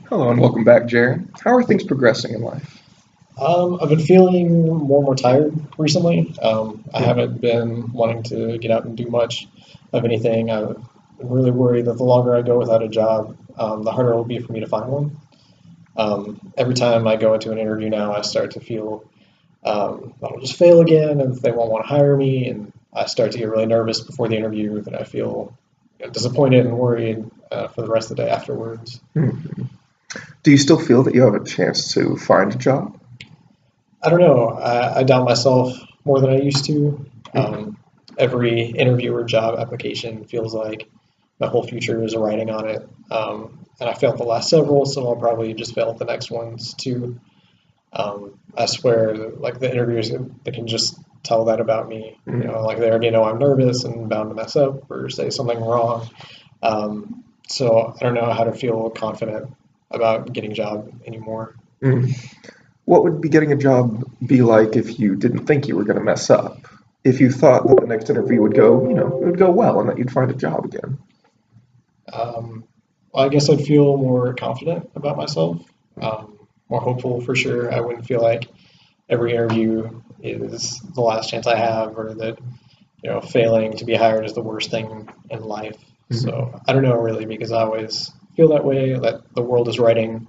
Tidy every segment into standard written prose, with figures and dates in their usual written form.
Hello and welcome back, Jared. How are things progressing in life? I've been feeling more and more tired recently. I Hmm. haven't been wanting to get out and do much of anything. I'm really worried that the longer I go without a job, the harder it will be for me to find one. Every time I go into an interview now, I start to feel that I'll just fail again and they won't want to hire me. And I start to get really nervous before the interview that I feel disappointed and worried for the rest of the day afterwards. Hmm. Do you still feel that you have a chance to find a job? I don't know. I doubt myself more than I used to. Hmm. Every interview or job application feels like my whole future is riding on it. And I failed the last several, so I'll probably just fail at the next ones too. I swear, like the interviewers, they can just tell that about me. Hmm. Like they already know I'm nervous and bound to mess up or say something wrong. So I don't know how to feel confident about getting a job anymore. Hmm. What would be getting a job be like if you didn't think you were going to mess up? If you thought that the next interview would go, it would go well and that you'd find a job again? Um, I guess I'd feel more confident about myself, more hopeful for sure. I wouldn't feel like every interview is the last chance I have, or that failing to be hired is the worst thing in life. Hmm. So I don't know really because I always feel that way that the world is writing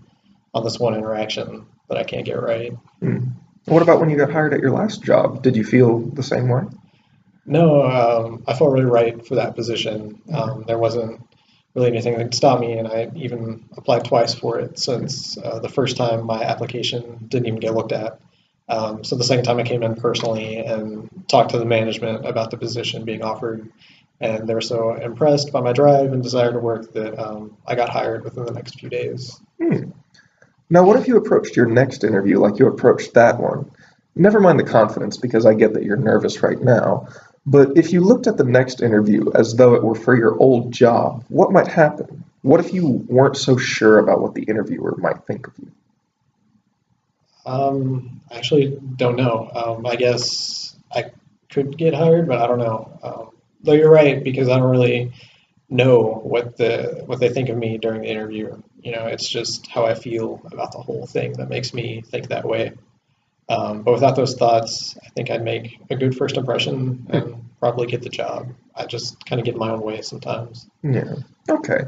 on this one interaction that I can't get right. Hmm. What about when you got hired at your last job? Did you feel the same way? No, I felt really right for that position. Hmm. There wasn't really anything that could stop me, and I even applied twice for it since the first time my application didn't even get looked at. So the second time I came in personally and talked to the management about the position being offered, and they were so impressed by my drive and desire to work that I got hired within the next few days. Hmm. Now, what if you approached your next interview like you approached that one? Never mind the confidence, because I get that you're nervous right now. But if you looked at the next interview as though it were for your old job, what might happen? What if you weren't so sure about what the interviewer might think of you? I actually don't know. I guess I could get hired, but I don't know. Though you're right, because I don't really know what they think of me during the interview. It's just how I feel about the whole thing that makes me think that way. But without those thoughts, I think I'd make a good first impression Hmm. and probably get the job. I just kind of get in my own way sometimes. Yeah. Okay.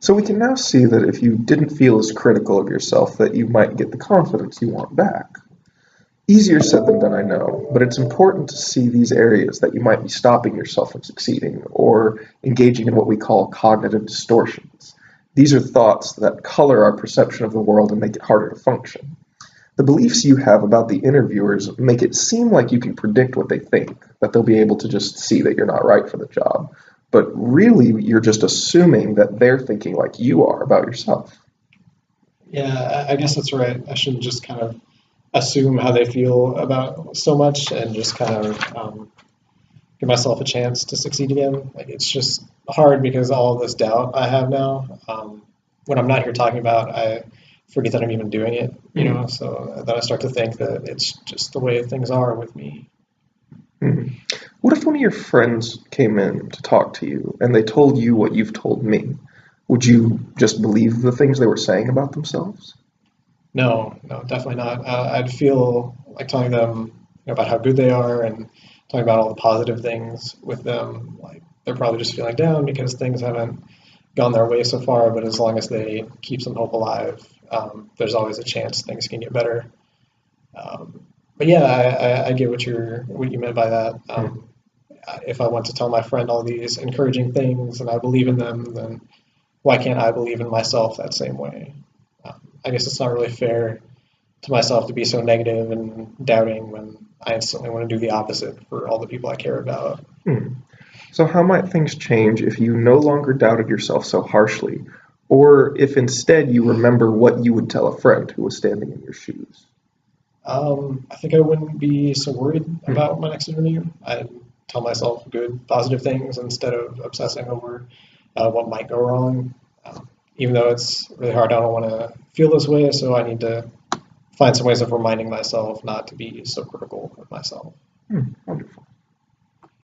So we can now see that if you didn't feel as critical of yourself, that you might get the confidence you want back. Easier said than done, I know, but it's important to see these areas that you might be stopping yourself from succeeding or engaging in what we call cognitive distortions. These are thoughts that color our perception of the world and make it harder to function. The beliefs you have about the interviewers make it seem like you can predict what they think, that they'll be able to just see that you're not right for the job. But really, you're just assuming that they're thinking like you are about yourself. Yeah, I guess that's right. I shouldn't just kind of assume how they feel about so much and just kind of give myself a chance to succeed again. Like it's just hard because all this doubt I have now. When I'm not here talking about, I forget that I'm even doing it. Hmm. So then I start to think that it's just the way things are with me. Hmm. What if one of your friends came in to talk to you and they told you what you've told me? Would you just believe the things they were saying about themselves? No, no, definitely not. I'd feel like telling them about how good they are and talking about all the positive things with them. Like they're probably just feeling down because things haven't gone their way so far. But as long as they keep some hope alive, there's always a chance things can get better. But yeah, I get what you meant by that. Hmm. If I want to tell my friend all these encouraging things and I believe in them, then why can't I believe in myself that same way? I guess it's not really fair to myself to be so negative and doubting when I instantly want to do the opposite for all the people I care about. Hmm. So, how might things change if you no longer doubted yourself so harshly, or if instead you remember what you would tell a friend who was standing in your shoes? I think I wouldn't be so worried Hmm. about my next interview. I'd tell myself good, positive things instead of obsessing over what might go wrong. Even though it's really hard, I don't want to feel this way, so I need to find some ways of reminding myself not to be so critical of myself. Hmm. Wonderful.